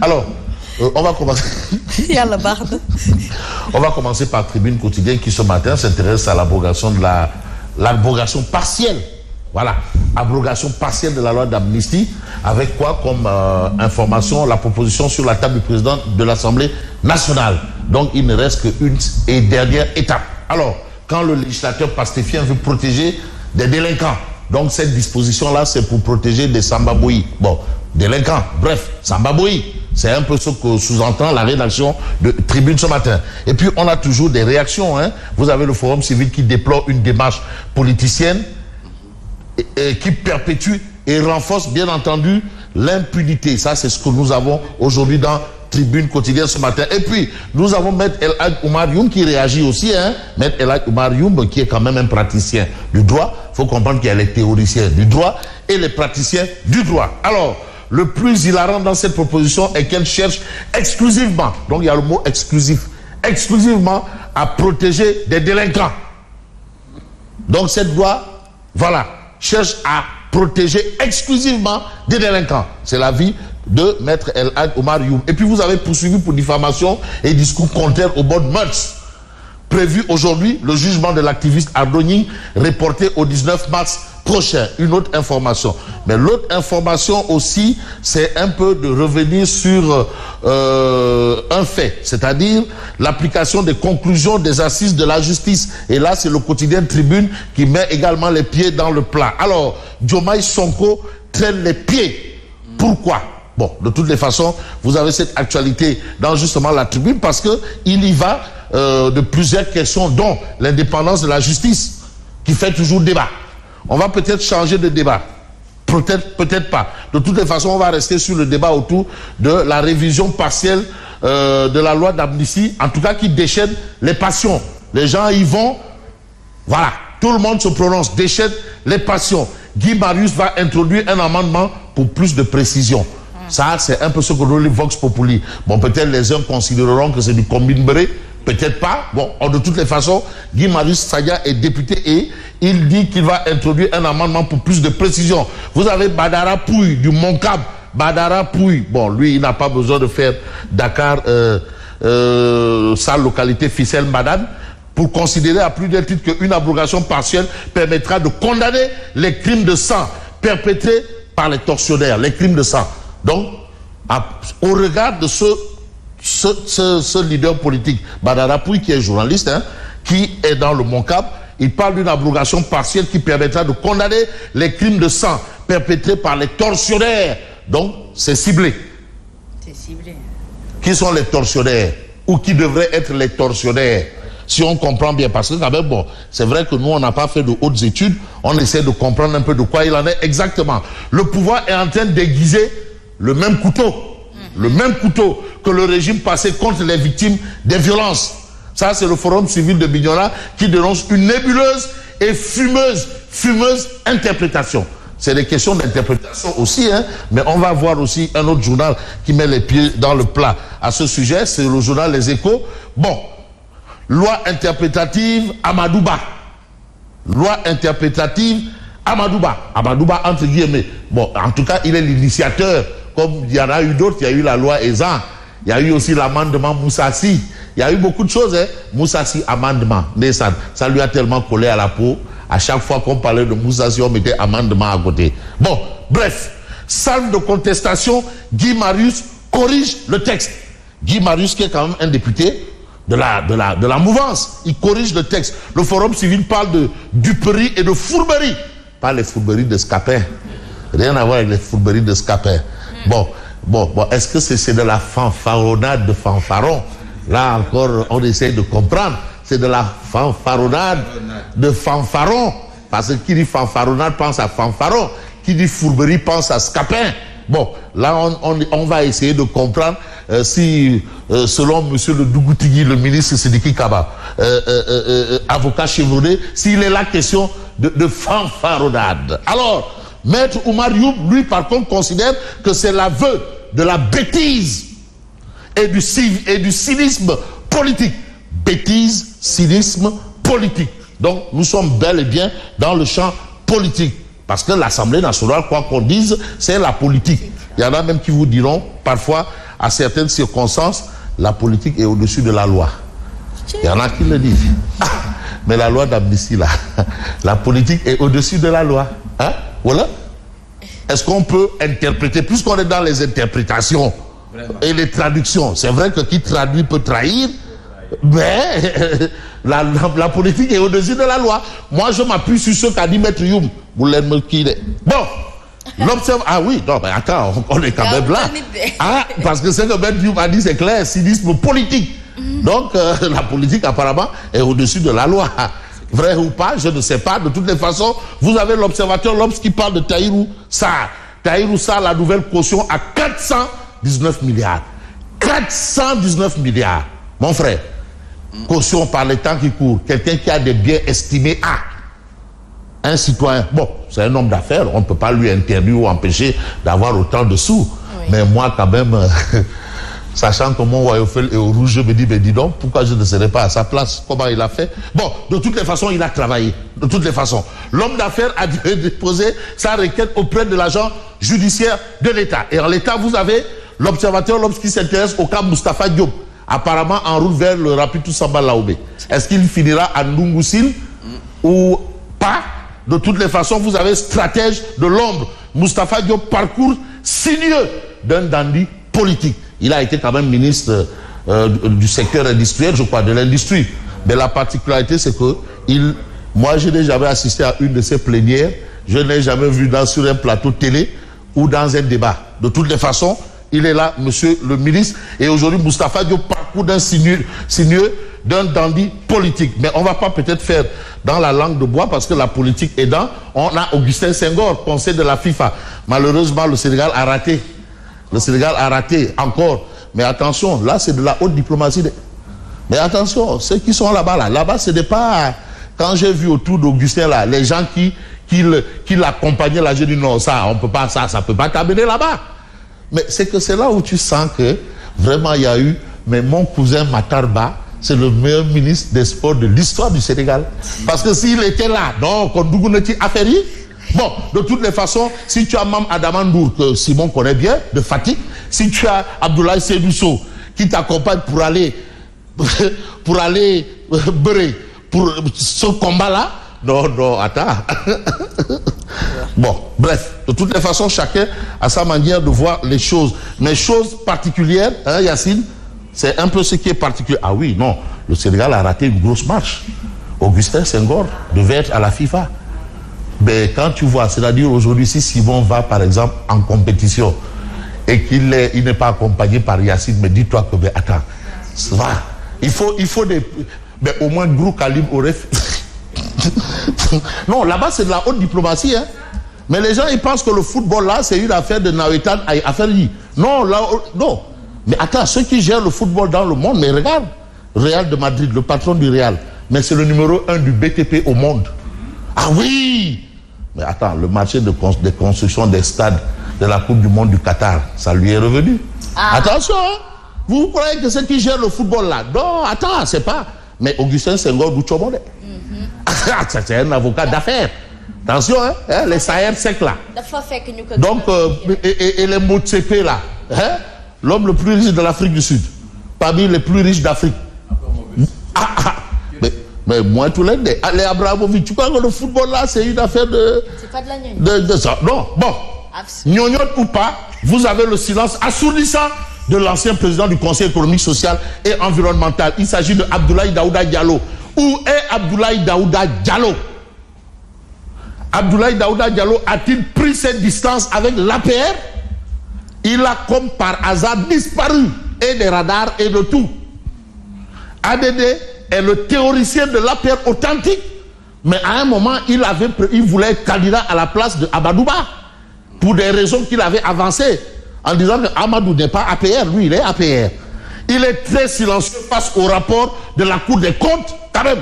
Alors, on va commencer. On va commencer par Tribune Quotidienne qui ce matin s'intéresse à l'abrogation de l'abrogation partielle. Voilà, abrogation partielle de la loi d'amnistie, avec quoi comme information la proposition sur la table du président de l'Assemblée nationale. Donc il ne reste qu'une et dernière étape. Alors, quand le législateur pastéfien veut protéger des délinquants, donc cette disposition-là, c'est pour protéger des Sambabouis. Bon, délinquants, bref, Sambabouis. C'est un peu ce que sous-entend la rédaction de Tribune ce matin. Et puis, on a toujours des réactions. Hein. Vous avez le Forum civil qui déplore une démarche politicienne et qui perpétue et renforce, bien entendu, l'impunité. Ça, c'est ce que nous avons aujourd'hui dans Tribune Quotidienne ce matin. Et puis, nous avons Maître El Hadj Oumar Youm qui réagit aussi. Hein. Maître El Hadj Oumar Youm, qui est quand même un praticien du droit. Il faut comprendre qu'il y a les théoriciens du droit et les praticiens du droit. Alors, le plus hilarant dans cette proposition est qu'elle cherche exclusivement, donc il y a le mot exclusif, exclusivement à protéger des délinquants. Donc cette loi, voilà, cherche à protéger exclusivement des délinquants. C'est l'avis de Maître El Hadj Oumar Youm. Et puis vous avez poursuivi pour diffamation et discours contraires aux bonnes mœurs. Prévu aujourd'hui, le jugement de l'activiste Ardogny reporté au 19 mars prochain. Une autre information. Mais l'autre information aussi, c'est un peu de revenir sur un fait, c'est-à-dire l'application des conclusions des assises de la justice. Et là, c'est le quotidien Tribune qui met également les pieds dans le plat. Alors, Diomaye Sonko traîne les pieds. Pourquoi? Bon, de toutes les façons, vous avez cette actualité dans justement la Tribune parce que il y va de plusieurs questions, dont l'indépendance de la justice, qui fait toujours débat. On va peut-être changer de débat. Peut-être pas. De toutes les façons, on va rester sur le débat autour de la révision partielle de la loi d'amnistie, en tout cas qui déchaîne les passions. Les gens y vont, voilà, tout le monde se prononce, déchaîne les passions. Guy Marius va introduire un amendement pour plus de précision. Ça, c'est un peu ce que nous dit Vox Populi. Bon, peut-être les uns considéreront que c'est du combine-bré, peut-être pas. Bon, de toutes les façons, Guy Marius Sagna est député et il dit qu'il va introduire un amendement pour plus de précision. Vous avez Badara Pouy du Moncab. Badara Pouy, bon, lui, il n'a pas besoin de faire Dakar, sa localité Ficelle-Madane, pour considérer à plus d'un titre qu'une abrogation partielle permettra de condamner les crimes de sang perpétrés par les tortionnaires, les crimes de sang. Donc, au regard de ce leader politique, Badara Pouy, qui est journaliste, hein, qui est dans le Moncab, il parle d'une abrogation partielle qui permettra de condamner les crimes de sang perpétrés par les tortionnaires. Donc, c'est ciblé. C'est ciblé. Qui sont les tortionnaires? Ou qui devraient être les tortionnaires? Si on comprend bien, parce que quand même, bon, c'est vrai que nous, on n'a pas fait de hautes études, on essaie de comprendre un peu de quoi il en est exactement. Le pouvoir est en train d'aiguiser le même couteau que le régime passé contre les victimes des violences. Ça, c'est le Forum civil de Bignona qui dénonce une nébuleuse et fumeuse interprétation. C'est des questions d'interprétation aussi, hein, mais on va voir aussi un autre journal qui met les pieds dans le plat à ce sujet, c'est le journal Les Échos. Bon, loi interprétative Amadouba. Loi interprétative Amadouba. Amadouba entre guillemets. Bon, en tout cas, il est l'initiateur. Comme il y en a eu d'autres, il y a eu la loi Ezan, il y a eu aussi l'amendement Moussassi, il y a eu beaucoup de choses, hein. Moussassi, amendement, ça lui a tellement collé à la peau, à chaque fois qu'on parlait de Moussassi, on mettait amendement à côté. Bon, bref, salve de contestation, Guy Marius corrige le texte. Guy Marius, qui est quand même un député de la mouvance, il corrige le texte. Le Forum civil parle de duperie et de fourberie, pas les fourberies de Scapin, rien à voir avec les fourberies de Scapin. Bon, est-ce que c'est de la fanfaronnade de fanfaron? Là encore, on essaie de comprendre. C'est de la fanfaronnade de fanfaron. Parce que qui dit fanfaronnade pense à fanfaron. Qui dit fourberie pense à Scapin. Bon, là, on va essayer de comprendre si, selon M. le Dougoutigui, le ministre Sidiki Kaba, avocat chevronné, s'il est la question de fanfaronnade. Alors, Maître Oumar Youm, lui, par contre, considère que c'est l'aveu de la bêtise et du cynisme politique. Bêtise, cynisme politique. Donc, nous sommes bel et bien dans le champ politique. Parce que l'Assemblée nationale, quoi qu'on dise, c'est la politique. Il y en a même qui vous diront, parfois, à certaines circonstances, la politique est au-dessus de la loi. Il y en a qui le disent. Mais la loi d'amnistie, là, la politique est au-dessus de la loi. Hein? Voilà. Est-ce qu'on peut interpréter, puisqu'on est dans les interprétations et les traductions, c'est vrai que qui traduit peut trahir, mais la politique est au-dessus de la loi. Moi, je m'appuie sur ce qu'a dit Maître Youm. Vous l'avez me quitter. Bon, l'observe. Ah oui, non, mais attends, on est quand même là. Ah, parce que ce que Maître Youm a dit, c'est clair, cynisme politique. Donc, la politique, apparemment, est au-dessus de la loi. Vrai ou pas, je ne sais pas. De toutes les façons, vous avez l'observateur L'Obs qui parle de Tahirou Sarr. Tahirou Sarr, la nouvelle caution à 419 milliards. 419 milliards. Mon frère, caution par les temps qui courent. Quelqu'un qui a des biens estimés à un citoyen. Bon, c'est un homme d'affaires. On ne peut pas lui interdire ou empêcher d'avoir autant de sous. Oui. Mais moi, quand même... Sachant que mon Wayofel est au rouge, je me dis, mais dis donc, pourquoi je ne serais pas à sa place? Comment il a fait? Bon, de toutes les façons, il a travaillé. De toutes les façons. L'homme d'affaires a déposé sa requête auprès de l'agent judiciaire de l'État. Et en l'État, vous avez l'observateur L'Obs qui s'intéresse au cas Moustapha Diop, apparemment en route vers le rapide Toussamba Laoubé. Est-ce qu'il finira à Ndungusil ou pas? De toutes les façons, vous avez stratège de l'ombre. Moustapha Diop parcours sinueux d'un dandy politique. Il a été quand même ministre du secteur industriel, je crois, de l'industrie. Mais la particularité, c'est que moi, je n'ai jamais assisté à une de ces plénières. Je n'ai jamais vu sur un plateau télé ou dans un débat. De toutes les façons, il est là, monsieur le ministre. Et aujourd'hui, Moustapha Diop parcours d'un sinueux, d'un dandy politique. Mais on ne va pas peut-être faire dans la langue de bois parce que la politique est dans. On a Augustin Senghor, conseiller de la FIFA. Malheureusement, le Sénégal a raté. Le Sénégal a raté encore. Mais attention, là, c'est de la haute diplomatie. Mais attention, ceux qui sont là-bas, là-bas, ce n'est pas... Quand j'ai vu autour d'Augustin, là, les gens qui l'accompagnaient, là, j'ai dit non, ça, on peut pas, ça peut pas t'amener là-bas. Mais c'est que c'est là où tu sens que vraiment il y a eu... Mais mon cousin Matarba, c'est le meilleur ministre des Sports de l'histoire du Sénégal. Parce que s'il était là, donc, on doit affaire. Bon, de toutes les façons, si tu as Mam Adamandour, que Simon connaît bien, de Fatick, si tu as Abdoulaye Seydousso, qui t'accompagne pour aller beurrer, pour ce combat-là, non, attends. Bon, bref, de toutes les façons, chacun a sa manière de voir les choses. Mais chose particulière, hein, Yacine, c'est un peu ce qui est particulier. Ah oui, non, le Sénégal a raté une grosse marche. Augustin Senghor devait être à la FIFA. Mais quand tu vois, c'est-à-dire aujourd'hui, si Simon va par exemple en compétition et qu'il n'est pas accompagné par Yacine, mais dis-toi que, mais attends, ça va. Il faut des... Mais au moins, gros calibre aurait... Non, là-bas, c'est de la haute diplomatie. Hein. Mais les gens, ils pensent que le football, là, c'est une affaire de Nawetan à faire lui. Non, là, non. Mais attends, ceux qui gèrent le football dans le monde, mais regarde, Real de Madrid, le patron du Real, mais c'est le numéro 1 du BTP au monde. Ah oui! Mais attends, le marché de construction des stades de la Coupe du Monde du Qatar, ça lui est revenu. Ah. Attention, hein? Vous croyez que ceux qui gèrent le football là? Non, attends, c'est pas. Mais Augustin Senghor d'Ouchomone. C'est un avocat d'affaires. Attention, hein? Les Sahel secs là. Donc, et les Motsepe là. Hein? L'homme le plus riche de l'Afrique du Sud. Parmi les plus riches d'Afrique. Mais moi, tout l'un des... Les Abramovic, tu crois que le football là, c'est une affaire de... C'est pas de la gnognotte. De ça. Non, bon. Gnognotte ou pas, vous avez le silence assourdissant de l'ancien président du Conseil économique, social et environnemental. Il s'agit de Abdoulaye Daouda Diallo. Où est Abdoulaye Daouda Diallo? Abdoulaye Daouda Diallo a-t-il pris ses distances avec l'APR? Il a comme par hasard disparu. Et des radars et de tout. ADD est le théoricien de l'APR authentique. Mais à un moment, il voulait être candidat à la place de Amadouba. Pour des raisons qu'il avait avancées. En disant que Amadou n'est pas APR, lui il est APR. Il est très silencieux face au rapport de la Cour des comptes, quand même.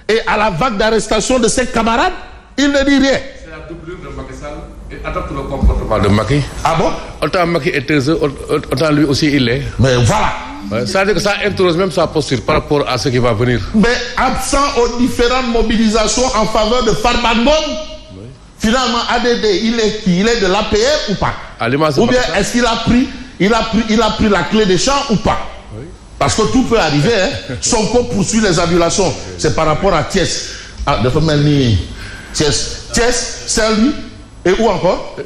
Et à la vague d'arrestation de ses camarades, il ne dit rien. C'est la doublure de Macky Sall et adopte le comportement de Macky. Ah bon? Autant Macky est taiseux, autant lui aussi il est. Mais voilà. Ça veut dire que ça interroge même sa posture par rapport à ce qui va venir. Mais absent aux différentes mobilisations en faveur de Farba Ngom, oui. Finalement ADD, il est qui? Il est de l'APR ou pas? À l'image de Ou bien Macky Sall. est-ce qu'il a pris la clé des champs ou pas? Oui. Parce que tout peut arriver. Hein. Sonko poursuit les annulations. C'est par rapport à Thiès. Ah, de Thiès, Saint-Louis et où encore?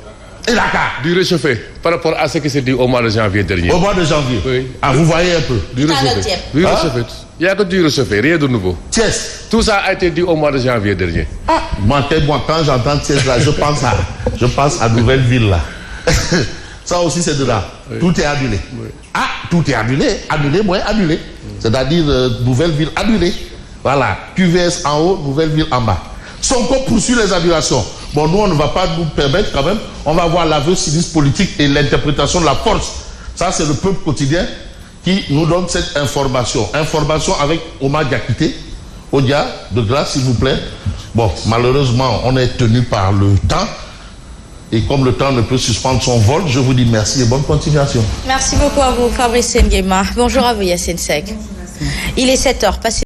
Et Dakar. Du réchauffé par rapport à ce qui s'est dit au mois de janvier dernier. Au mois de janvier. Oui. Ah, vous voyez un peu. Du réchauffé. Du réchauffé. Il n'y a que du réchauffé, rien de nouveau. Thiès. Tout ça a été dit au mois de janvier dernier. Ah, moi quand j'entends Thiès là, je pense à Nouvelle-Ville là. Ça aussi c'est de là. Oui. Tout est annulé. Oui. Ah, tout est annulé. Annulé. C'est-à-dire Nouvelle-Ville annulée. Voilà. QVS en haut, Nouvelle-Ville en bas. Sonko poursuit les annulations. Bon, nous, on ne va pas nous permettre quand même. On va voir l'aveu sinistre politique et l'interprétation de la force. Ça, c'est le peuple quotidien qui nous donne cette information. Information avec Omar Diakité. Odia, de grâce, s'il vous plaît. Bon, malheureusement, on est tenu par le temps. Et comme le temps ne peut suspendre son vol, je vous dis merci et bonne continuation. Merci beaucoup à vous, Fabrice Nguema. Bonjour à vous, Yacine Seck. Il est 7h, passé.